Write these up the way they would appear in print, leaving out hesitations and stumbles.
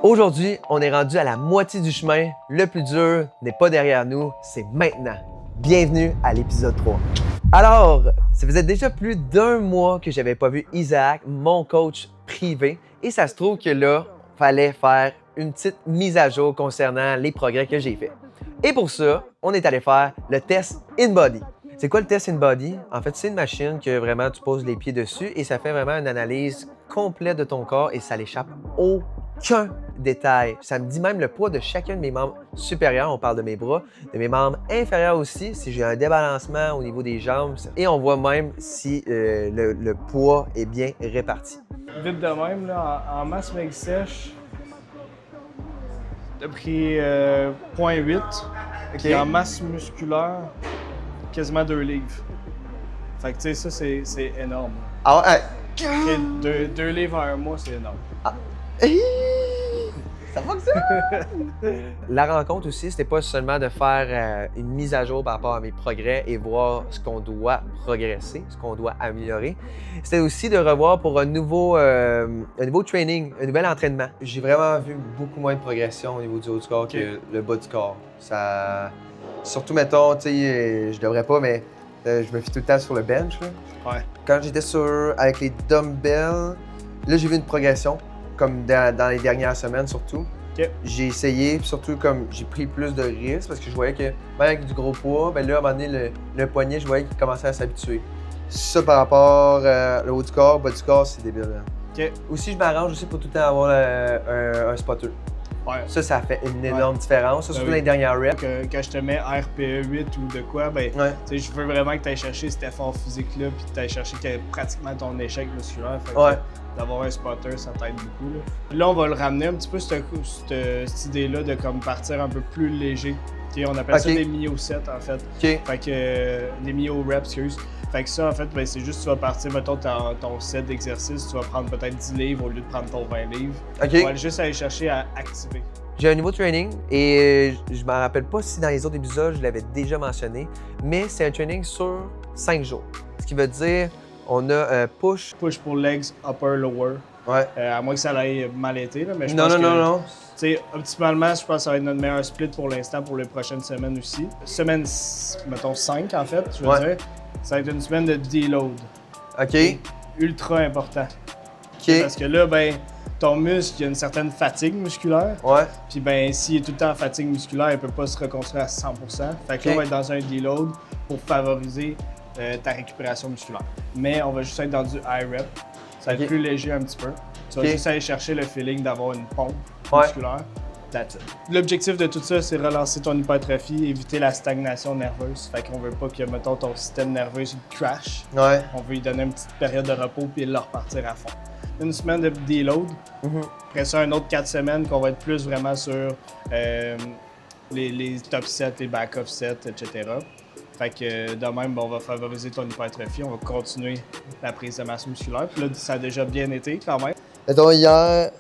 Aujourd'hui, on est rendu à la moitié du chemin. Le plus dur n'est pas derrière nous, c'est maintenant. Bienvenue à l'épisode 3. Alors, ça faisait déjà plus d'un mois que j'avais pas vu Isaac, mon coach privé, et ça se trouve que là, il fallait faire une petite mise à jour concernant les progrès que j'ai faits. Et pour ça, on est allé faire le test InBody. C'est quoi le test InBody? En fait, c'est une machine que vraiment tu poses les pieds dessus et ça fait vraiment une analyse complète de ton corps et ça n'échappe aucun détail. Ça me dit même le poids de chacun de mes membres supérieurs. On parle de mes bras, de mes membres inférieurs aussi, si j'ai un débalancement au niveau des jambes. Et on voit même si le poids est bien réparti. Vite de même, là, en masse maigre sèche, t'as pris 0.8. Et en masse musculaire, quasiment 2 livres. Fait que tu sais, ça c'est énorme. Ah ouais? 2 livres en un mois, c'est énorme. Ah. Ça fonctionne! La rencontre aussi, c'était pas seulement de faire une mise à jour par rapport à mes progrès et voir ce qu'on doit progresser, ce qu'on doit améliorer. C'était aussi de revoir pour un nouveau training, un nouvel entraînement. J'ai vraiment vu beaucoup moins de progression au niveau du haut du corps que le bas du corps. Ça... Surtout, mettons, tu sais, je devrais pas, mais je me fie tout le temps sur le bench. Là. Ouais. Quand j'étais avec les dumbbells, là, j'ai vu une progression. Comme dans les dernières semaines surtout. Okay. J'ai essayé, puis surtout comme j'ai pris plus de risques parce que je voyais que même avec du gros poids, ben là, à un moment donné, le poignet, je voyais qu'il commençait à s'habituer. Ça par rapport au haut du corps, bas du corps, c'est débile. Okay. Aussi, je m'arrange aussi pour tout le temps avoir un spotter. Ouais. Ça fait une énorme différence, surtout dans les dernières reps. Quand je te mets RPE 8 ou de quoi, ben, je veux vraiment que tu ailles chercher cet effort physique-là puis que tu ailles chercher pratiquement ton échec musculaire. D'avoir un spotter, ça t'aide beaucoup. Là, on va le ramener un petit peu, cette idée-là de comme partir un peu plus léger. Okay, on appelle ça des myo-sets, en fait. Fait que des myo-reps, excuse. Fait que ça, en fait, ben, c'est juste que tu vas partir, mettons, ton set d'exercice, tu vas prendre peut-être 10 livres au lieu de prendre ton 20 livres. On va juste aller chercher à activer. J'ai un nouveau training et je me rappelle pas si dans les autres épisodes, je l'avais déjà mentionné, mais c'est un training sur 5 jours. Ce qui veut dire, on a push. Push pour legs, upper, lower. Ouais. À moins que ça aille mal été, là, mais je pense que... Non. Tu sais, optimalement, je pense que ça va être notre meilleur split pour l'instant pour les prochaines semaines aussi. Semaine, mettons 5 en fait, je veux dire. Ça va être une semaine de deload. OK. Ultra important. OK. Parce que là, ben, ton muscle, il y a une certaine fatigue musculaire. Ouais. Puis ben, s'il est tout le temps en fatigue musculaire, il peut pas se reconstruire à 100%. Fait que là, on va être dans un deload pour favoriser ta récupération musculaire. Mais on va juste être dans du high rep. Ça va être plus léger un petit peu. Tu vas juste aller chercher le feeling d'avoir une pompe musculaire. That's it. L'objectif de tout ça, c'est relancer ton hypertrophie, éviter la stagnation nerveuse. Fait qu'on veut pas que, mettons, ton système nerveux il crash. Ouais. On veut lui donner une petite période de repos puis le repartir à fond. Une semaine de deload. Après ça, un autre 4 semaines qu'on va être plus vraiment sur les top sets, les back-off sets, etc. Fait que de même, on va favoriser ton hypertrophie, on va continuer la prise de masse musculaire. Puis là, ça a déjà bien été quand même. Mettons, hier,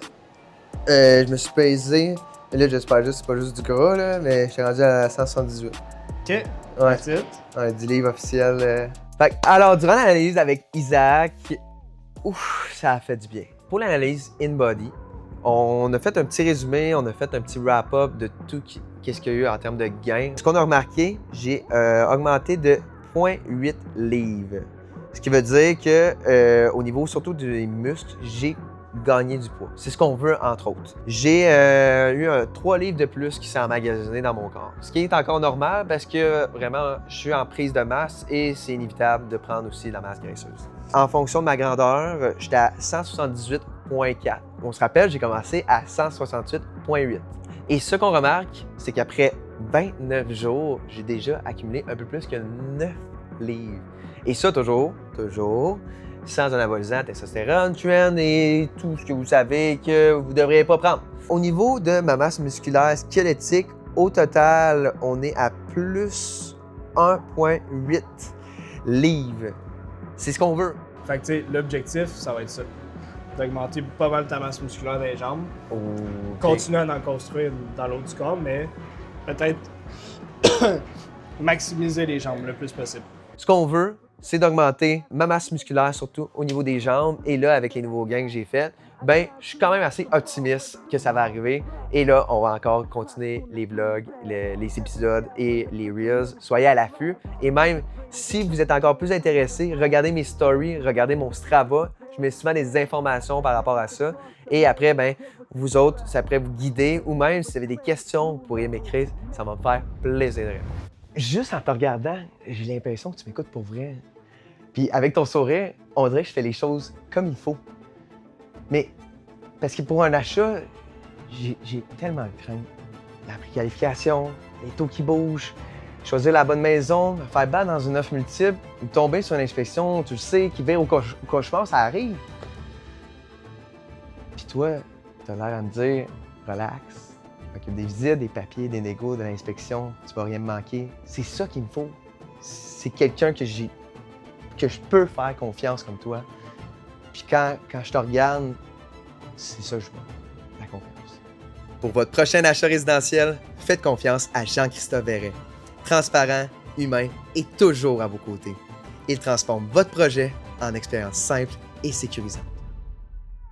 je me suis pesé. Et là, j'espère juste que c'est pas juste du gras, là, mais je suis rendu à 178. OK. Ouais. That's it. Un 10 livres officiel. Alors, durant l'analyse avec Isaac, ça a fait du bien. Pour l'analyse InBody, on a fait un petit résumé, on a fait un petit wrap-up de tout qu'est-ce qu'il y a eu en termes de gains. Ce qu'on a remarqué, j'ai augmenté de 0.8 livres. Ce qui veut dire que au niveau surtout des muscles, j'ai gagné du poids. C'est ce qu'on veut, entre autres. J'ai eu 3 livres de plus qui s'est emmagasiné dans mon corps. Ce qui est encore normal parce que vraiment, je suis en prise de masse et c'est inévitable de prendre aussi de la masse graisseuse. En fonction de ma grandeur, j'étais à 178,4. On se rappelle, j'ai commencé à 168,8. Et ce qu'on remarque, c'est qu'après 29 jours, j'ai déjà accumulé un peu plus que 9 livres. Et ça, toujours, sans anabolisant, testostérone, trend et tout ce que vous savez que vous ne devriez pas prendre. Au niveau de ma masse musculaire squelettique, au total, on est à plus 1,8 livres. C'est ce qu'on veut. Fait que tu sais, l'objectif, ça va être ça. D'augmenter pas mal ta masse musculaire dans les jambes. Continuer à en construire dans l'autre du corps, mais peut-être maximiser les jambes le plus possible. Ce qu'on veut, c'est d'augmenter ma masse musculaire, surtout au niveau des jambes. Et là, avec les nouveaux gains que j'ai faits, ben je suis quand même assez optimiste que ça va arriver. Et là, on va encore continuer les vlogs, les épisodes et les reels. Soyez à l'affût. Et même si vous êtes encore plus intéressé, regardez mes stories, regardez mon Strava. Je mets souvent des informations par rapport à ça. Et après, ben vous autres, ça pourrait vous guider. Ou même si vous avez des questions, vous pourriez m'écrire. Ça va me faire plaisir de répondre. Juste en te regardant, j'ai l'impression que tu m'écoutes pour vrai. Puis avec ton sourire, on dirait que je fais les choses comme il faut. Mais parce que pour un achat, j'ai tellement de crainte. La préqualification, les taux qui bougent, choisir la bonne maison, me faire battre dans une offre multiple, ou tomber sur une inspection, tu le sais, qui vire au cauchemar, ça arrive. Puis toi, t'as l'air à me dire, relax, occupe des visites, des papiers, des négos, de l'inspection, tu vas rien me manquer. C'est ça qu'il me faut. C'est quelqu'un que je peux faire confiance comme toi. Puis quand je te regarde, c'est ça que je vois, la confiance. Pour votre prochain achat résidentiel, faites confiance à Jean-Christophe Verret. Transparent, humain et toujours à vos côtés. Il transforme votre projet en expérience simple et sécurisante.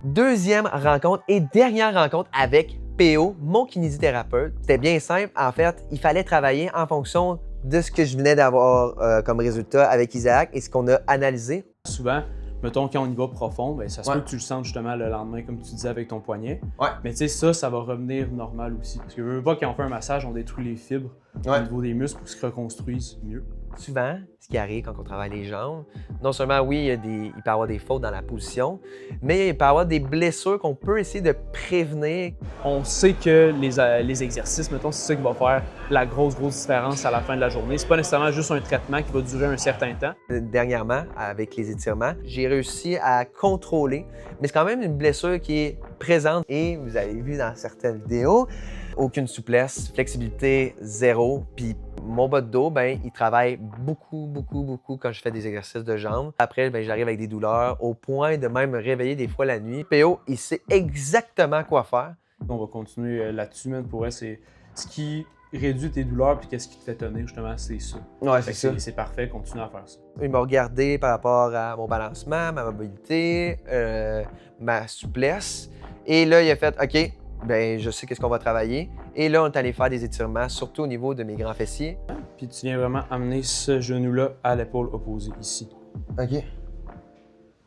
Deuxième rencontre et dernière rencontre avec PO, mon kinésithérapeute. C'était bien simple. En fait, il fallait travailler en fonction de ce que je venais d'avoir comme résultat avec Isaac et ce qu'on a analysé. Souvent, mettons, quand on y va profond, bien, ça se peut que tu le sentes justement le lendemain, comme tu disais avec ton poignet. Ouais. Mais tu sais, ça va revenir normal aussi. Parce que je veux pas, quand on fait un massage, on détruit les fibres au niveau des muscles pour qu'ils se reconstruisent mieux. Souvent, ce qui arrive quand on travaille les jambes, non seulement, oui, il peut y avoir des fautes dans la position, mais il peut y avoir des blessures qu'on peut essayer de prévenir. On sait que les exercices, mettons, c'est ça qui va faire la grosse différence à la fin de la journée. C'est pas nécessairement juste un traitement qui va durer un certain temps. Dernièrement, avec les étirements, j'ai réussi à contrôler, mais c'est quand même une blessure qui est présente. Et vous avez vu dans certaines vidéos, aucune souplesse, flexibilité zéro, puis mon bas de dos, ben, il travaille beaucoup quand je fais des exercices de jambes. Après, ben, j'arrive avec des douleurs au point de même me réveiller des fois la nuit. PO, il sait exactement quoi faire. On va continuer là-dessus, man. Pour elle, c'est ce qui réduit tes douleurs puis qu'est-ce qui te fait tenir, justement, c'est ça. Ouais, c'est ça. C'est parfait, continue à faire ça. Il m'a regardé par rapport à mon balancement, ma mobilité, ma souplesse. Et là, il a fait « OK, ben, je sais qu'est-ce qu'on va travailler. » Et là, on est allé faire des étirements, surtout au niveau de mes grands fessiers. Puis tu viens vraiment amener ce genou-là à l'épaule opposée, ici. OK.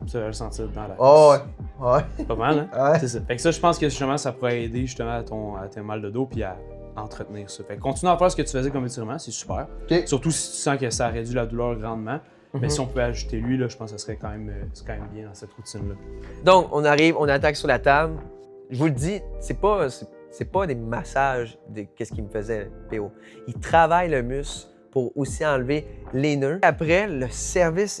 Tu vas le sentir dans la Oh, ouais. C'est pas mal, hein? Ouais. C'est ça. Fait que ça, je pense que justement, ça pourrait aider justement à tes mal de dos puis à entretenir ça. Fait que continue à faire ce que tu faisais comme étirement, c'est super. OK. Surtout si tu sens que ça réduit la douleur grandement. Mais si on pouvait ajouter lui, là, je pense que ça serait quand même bien dans cette routine-là. Donc, on arrive, on attaque sur la table. Je vous le dis, c'est pas des massages de qu'est-ce qu'il me faisait, PO. Il travaille le muscle pour aussi enlever les nœuds. Après, le service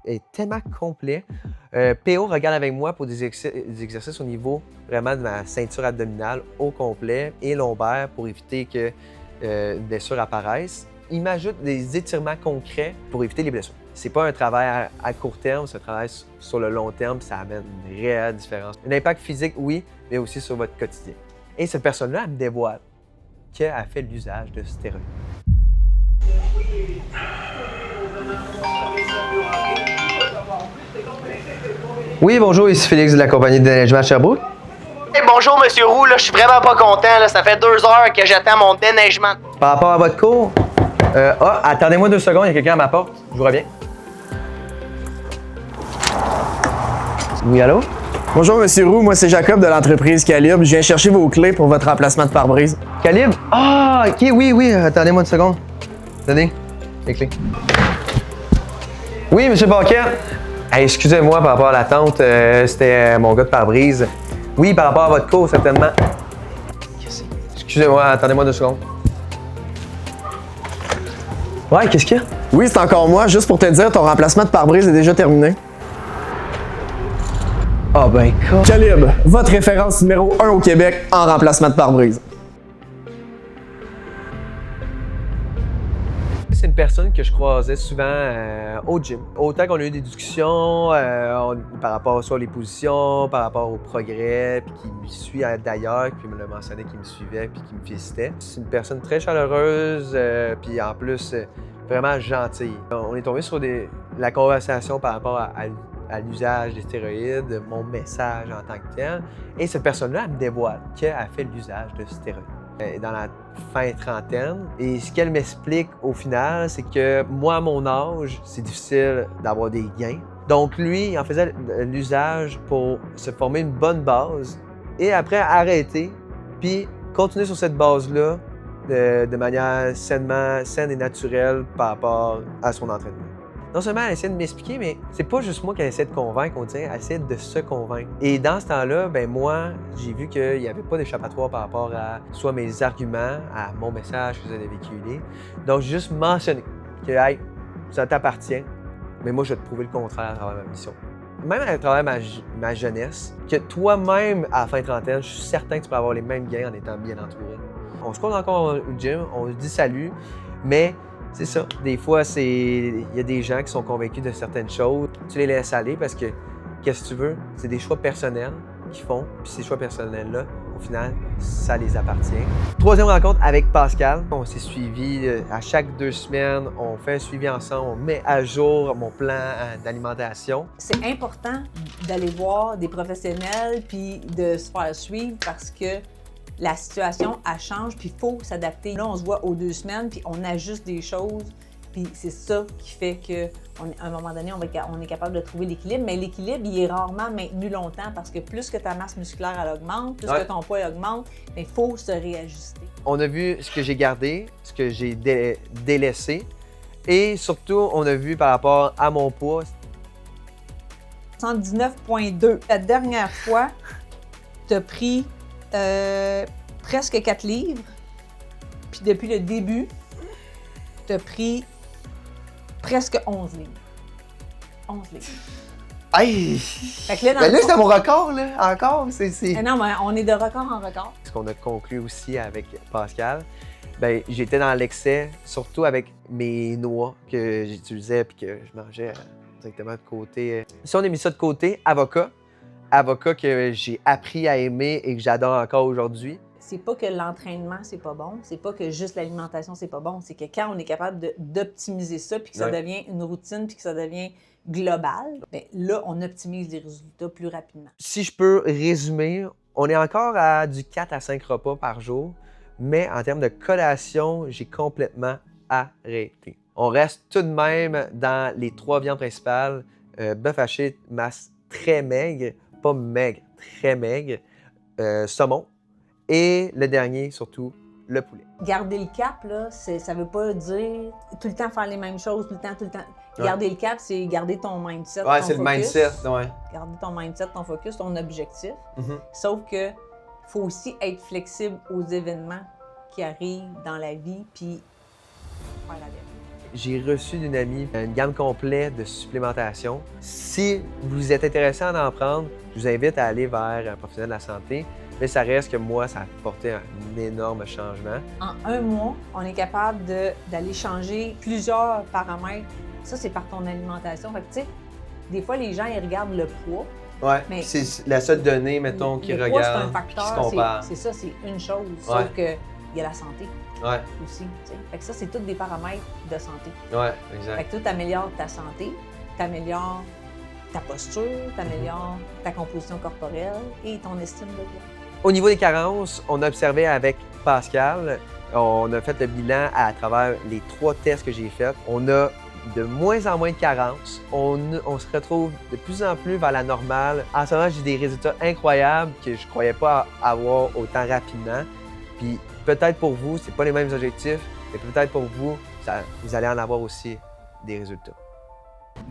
est tellement complet. PO regarde avec moi pour des exercices au niveau vraiment de ma ceinture abdominale au complet et lombaire pour éviter que une blessure apparaisse. Il m'ajoute des étirements concrets pour éviter les blessures. C'est pas un travail à court terme, c'est un travail sur le long terme, ça amène une réelle différence. Un impact physique, oui, mais aussi sur votre quotidien. Et cette personne-là, elle me dévoile qu'elle a fait l'usage de stéroïdes. Oui, bonjour, ici Félix de la compagnie de déneigement Sherbrooke. Hey, bonjour, Monsieur Roux, là, je suis vraiment pas content. Là. Ça fait 2 heures que j'attends mon déneigement. Par rapport à votre cours, attendez-moi 2 secondes, il y a quelqu'un à ma porte. Je vous reviens. Oui, allô? Bonjour, Monsieur Roux, moi c'est Jacob de l'entreprise Calibre. Je viens chercher vos clés pour votre remplacement de pare-brise. Calibre? Ah, OK, oui, attendez-moi 1 seconde. Tenez, les clés. Oui, Monsieur Paquet. Hey, excusez-moi par rapport à l'attente, c'était mon gars de pare-brise. Oui, par rapport à votre cours, certainement. Excusez-moi, attendez-moi 2 secondes. Ouais, qu'est-ce qu'il y a? Oui, c'est encore moi. Juste pour te dire, ton remplacement de pare-brise est déjà terminé. Ah ben, Calibre, votre référence numéro 1 au Québec en remplacement de pare-brise. C'est une personne que je croisais souvent au gym. Autant qu'on a eu des discussions par rapport soit les positions, par rapport au progrès, puis qui me suit d'ailleurs, puis il me l'a mentionné qu'il me suivait, puis qu'il me félicitait. C'est une personne très chaleureuse, puis en plus vraiment gentille. On est tombé sur la conversation par rapport à à l'usage des stéroïdes, mon message en tant que tel. Et cette personne-là, elle me dévoile qu'elle a fait l'usage de stéroïdes. Elle est dans la fin trentaine. Et ce qu'elle m'explique au final, c'est que moi, à mon âge, c'est difficile d'avoir des gains. Donc lui, il en faisait l'usage pour se former une bonne base et après arrêter, puis continuer sur cette base-là de manière saine et naturelle par rapport à son entraînement. Non seulement elle essaie de m'expliquer, mais c'est pas juste moi qu'elle essaie de convaincre, on dirait, elle essaie de se convaincre. Et dans ce temps-là, ben moi, j'ai vu qu'il n'y avait pas d'échappatoire par rapport à soit mes arguments, à mon message que j'allais véhiculer. Donc, j'ai juste mentionné que, hey, ça t'appartient, mais moi, je vais te prouver le contraire à travers ma mission. Même à travers ma jeunesse, que toi-même, à la fin trentaine, je suis certain que tu peux avoir les mêmes gains en étant bien entouré. On se croise encore au gym, on se dit salut, mais c'est ça. Des fois, il y a des gens qui sont convaincus de certaines choses. Tu les laisses aller parce que, qu'est-ce que tu veux? C'est des choix personnels qu'ils font, puis ces choix personnels-là, au final, ça les appartient. Troisième rencontre avec Pascal. On s'est suivi à chaque 2 semaines. On fait un suivi ensemble. On met à jour mon plan d'alimentation. C'est important d'aller voir des professionnels puis de se faire suivre parce que la situation, elle change, puis il faut s'adapter. Là, on se voit aux 2 semaines, puis on ajuste des choses, puis c'est ça qui fait qu'à un moment donné, on est capable de trouver l'équilibre. Mais l'équilibre, il est rarement maintenu longtemps parce que plus que ta masse musculaire, elle augmente, plus que ton poids augmente, il faut se réajuster. On a vu ce que j'ai gardé, ce que j'ai délaissé, et surtout, on a vu par rapport à mon poids. 119,2. La dernière fois, tu as pris presque 4 livres. Puis depuis le début, tu as pris presque 11 livres. 11 livres. Aïe! Fait que là, là c'est mon record, là, encore. Non, mais on est de record en record. Ce qu'on a conclu aussi avec Pascal, ben j'étais dans l'excès, surtout avec mes noix que j'utilisais puis que je mangeais directement de côté. Si on a mis ça de côté, avocat que j'ai appris à aimer et que j'adore encore aujourd'hui. C'est pas que l'entraînement, c'est pas bon. C'est pas que juste l'alimentation, c'est pas bon. C'est que quand on est capable d'optimiser ça, puis que ça devient une routine, puis que ça devient global, bien là, on optimise les résultats plus rapidement. Si je peux résumer, on est encore à du 4 à 5 repas par jour, mais en termes de collation, j'ai complètement arrêté. On reste tout de même dans les 3 viandes principales. Bœuf haché, masse très maigre, pas maigre, très maigre, saumon, et le dernier, surtout, le poulet. Garder le cap, là, ça veut pas dire tout le temps faire les mêmes choses, tout le temps. Garder le cap, c'est garder ton mindset, ton c'est focus. le mindset, ouais. Garder ton mindset, ton focus, ton objectif. Sauf que faut aussi être flexible aux événements qui arrivent dans la vie, puis faire avec. J'ai reçu d'une amie une gamme complète de supplémentation. Si vous êtes intéressé à en prendre, je vous invite à aller vers un professionnel de la santé. Mais ça reste que moi, ça a apporté un énorme changement. En 1 mois, on est capable d'aller changer plusieurs paramètres. Ça, c'est par ton alimentation. Fait que, tu sais, des fois, les gens, ils regardent le poids. Ouais, mais c'est la seule donnée, mettons, qu'ils regardent, c'est un facteur, qui se comparent. c'est ça, c'est une chose. Sauf que il y a la santé aussi. T'sais. Fait que ça, c'est tous des paramètres de santé. Ouais, exact. Fait que toi, tu améliores ta santé, tu améliores ta posture, tu améliores ta composition corporelle et ton estime de toi. Au niveau des carences, on a observé avec Pascal, on a fait le bilan à travers les 3 tests que j'ai faits. On a de moins en moins de carences. On se retrouve de plus en plus vers la normale. En ce moment, j'ai des résultats incroyables que je ne croyais pas avoir autant rapidement. Puis peut-être pour vous, c'est pas les mêmes objectifs, mais peut-être pour vous, vous allez en avoir aussi des résultats.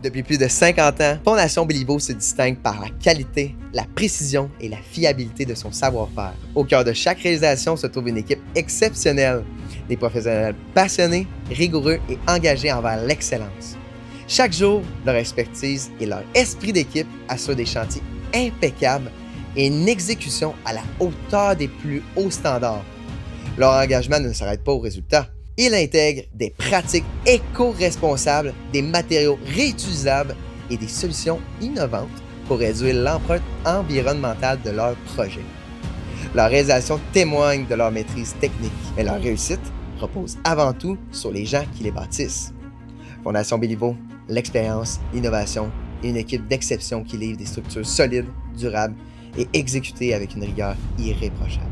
Depuis plus de 50 ans, Fondation Béliveau se distingue par la qualité, la précision et la fiabilité de son savoir-faire. Au cœur de chaque réalisation se trouve une équipe exceptionnelle, des professionnels passionnés, rigoureux et engagés envers l'excellence. Chaque jour, leur expertise et leur esprit d'équipe assurent des chantiers impeccables et une exécution à la hauteur des plus hauts standards. Leur engagement ne s'arrête pas aux résultats. Ils intègrent des pratiques éco-responsables, des matériaux réutilisables et des solutions innovantes pour réduire l'empreinte environnementale de leurs projets. Leur réalisation témoigne de leur maîtrise technique, mais leur réussite repose avant tout sur les gens qui les bâtissent. Fondation Béliveau, l'expérience, l'innovation et une équipe d'exception qui livre des structures solides, durables et exécutées avec une rigueur irréprochable.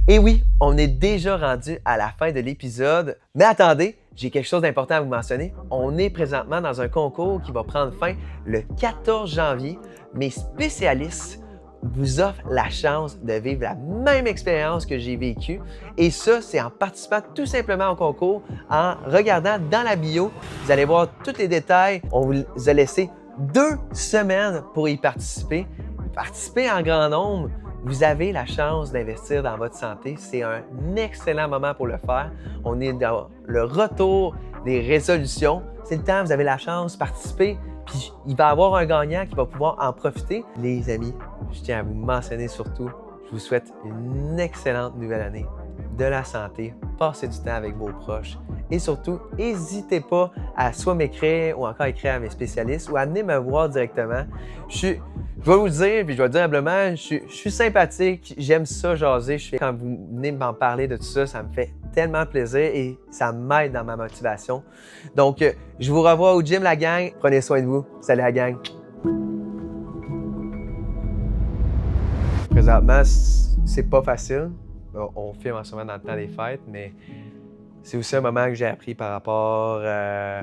Et oui, on est déjà rendu à la fin de l'épisode, mais attendez, j'ai quelque chose d'important à vous mentionner. On est présentement dans un concours qui va prendre fin le 14 janvier. Mes spécialistes vous offrent la chance de vivre la même expérience que j'ai vécue. Et ça, c'est en participant tout simplement au concours, en regardant dans la bio. Vous allez voir tous les détails. On vous a laissé 2 semaines pour y participer. Participez en grand nombre. Vous avez la chance d'investir dans votre santé. C'est un excellent moment pour le faire. On est dans le retour des résolutions. C'est le temps, vous avez la chance de participer. Puis il va y avoir un gagnant qui va pouvoir en profiter. Les amis, je tiens à vous mentionner surtout, je vous souhaite une excellente nouvelle année, de la santé, passez du temps avec vos proches et surtout, n'hésitez pas à soit m'écrire ou encore écrire à mes spécialistes ou à venir me voir directement. Je vais vous le dire, puis je vais le dire humblement, je suis sympathique, j'aime ça jaser. Quand vous venez m'en parler de tout ça, ça me fait tellement plaisir et ça m'aide dans ma motivation. Donc, je vous revois au gym, la gang. Prenez soin de vous. Salut la gang. Présentement, c'est pas facile. On filme en ce moment dans le temps des fêtes, mais c'est aussi un moment que j'ai appris par rapport à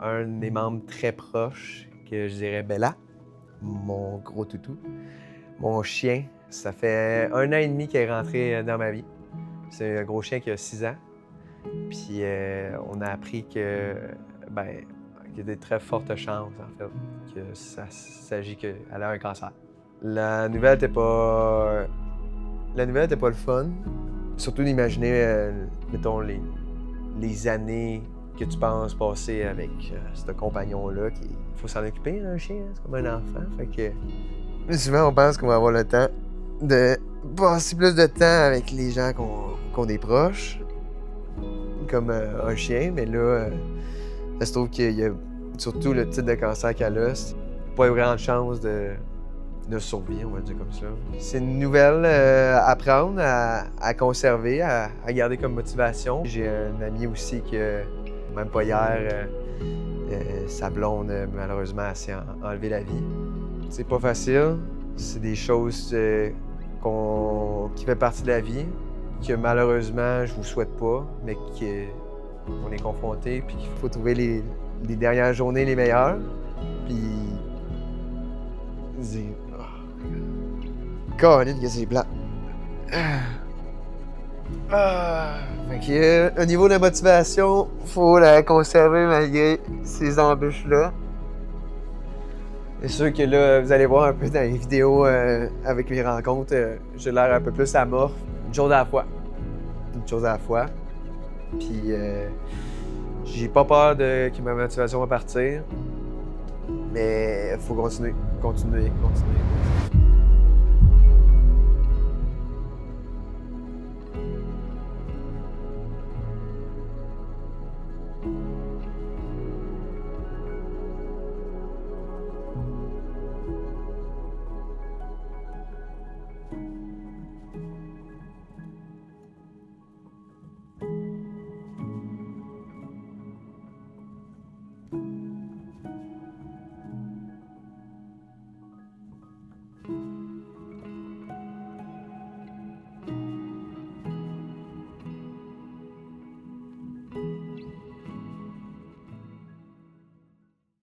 un de mes membres très proches, que je dirais Bella, mon gros toutou, mon chien. Ça fait 1 an et demi qu'il est rentré dans ma vie. C'est un gros chien qui a 6 ans. Puis on a appris qu'il y a des très fortes chances, en fait, que ça s'agit qu'elle a un cancer. La nouvelle n'était pas le fun. Surtout d'imaginer, mettons, les années que tu penses passer avec ce compagnon-là. Il faut s'en occuper, un chien, hein? C'est comme un enfant. Fait que souvent, on pense qu'on va avoir le temps de passer plus de temps avec les gens qu'on est proches, comme un chien. Mais là, ça se trouve qu'il y a surtout le type de cancer qu'elle a. C'est pas une grande chance de survie, on va le dire comme ça. C'est une nouvelle à prendre, à conserver, à garder comme motivation. J'ai un ami aussi qui, même pas hier, sa blonde, malheureusement, s'est enlevé la vie. C'est pas facile. C'est des choses qui fait partie de la vie, que malheureusement, je vous souhaite pas, mais qu'on est confronté, puis qu'il faut trouver les dernières journées les meilleures. Puis Caroline, que c'est plat. Fait que, au niveau de la motivation, faut la conserver malgré ces embûches-là. C'est sûr que là, vous allez voir un peu dans les vidéos avec mes rencontres, j'ai l'air un peu plus amorphe. Une chose à la fois. Une chose à la fois. Puis, j'ai pas peur que ma motivation va partir. Mais il faut continuer.